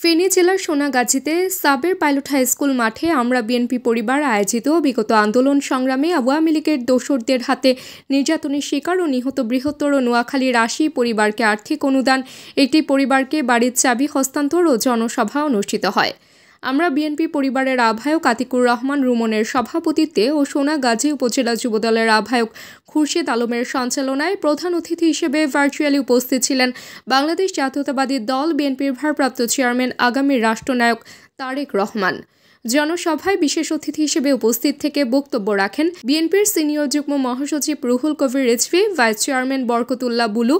ফেনী জেলার সোনাগাজীতে সাবের pilot high school মাঠে আমরা বিএনপি পরিবার আয়োজিত বিগত আন্দোলন সংগ্রামে আওয়ামী লীগের দোসরদের হাতে নির্যাতনের শিকার ও নিহত বৃহত্তর নোয়াখালীর ৮০ পরিবারকে আর্থিক অনুদান, একটি পরিবারকে বাড়ির চাবি হস্তান্তর ও জনসভা অনুষ্ঠিত হয়। আমরা বিএনপি পরিবারের আহ্বায়ক আতিকুর রহমান রুমনের সভাপতিত্বে ও সোনাগাজী উপজেলা যুবদলের আহ্বায়ক খুরশিদ আলমের সঞ্চালনায় প্রধান অতিথি হিসেবে ভার্চুয়ালি উপস্থিত ছিলেন বাংলাদেশ জাতীয়তাবাদী দল বিএনপির ভারপ্রাপ্ত চেয়ারম্যান আগামী রাষ্ট্রনায়ক তারেক রহমান। জনসভায় বিশেষ অতিথি হিসেবে উপস্থিত থেকে বক্তব্য রাখেন বিএনপির সিনিয়র যুগ্ম মহাসচিব Ruhul Kabir Rizvi, vice chairman Barkatullah Bulu,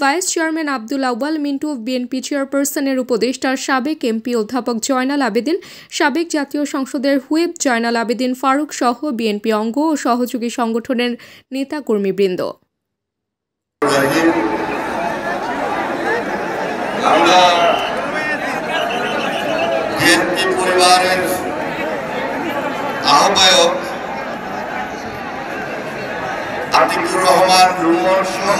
vice chairman Abdul Awal Mintu, BNP চেয়ারপারসনের উপদেষ্টা সাবেক এমপি অধ্যাপক জয়নাল আবেদিন, সাবেক জাতীয় সংসদের হুইপ জয়নাল আবেদিন ফারুক সহ বিএনপি অঙ্গ ও সহযোগী সংগঠনের নেতাকর্মীবৃন্দ। পরিবারের আহ্বায়ক আতিকুর রহমান রুমন সহ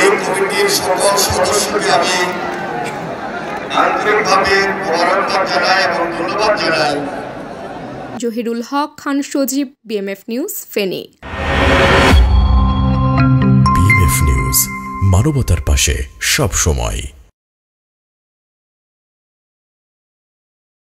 এই কমিটির সকল সদস্যকে আমি আন্তরিকভাবে মোবারকবাদ জানাই এবং ধন্যবাদ জানাই। Zahirul Haque Khan Sajib, BMF news, Feni. BMF news, মানবতার পাশে সব সময়।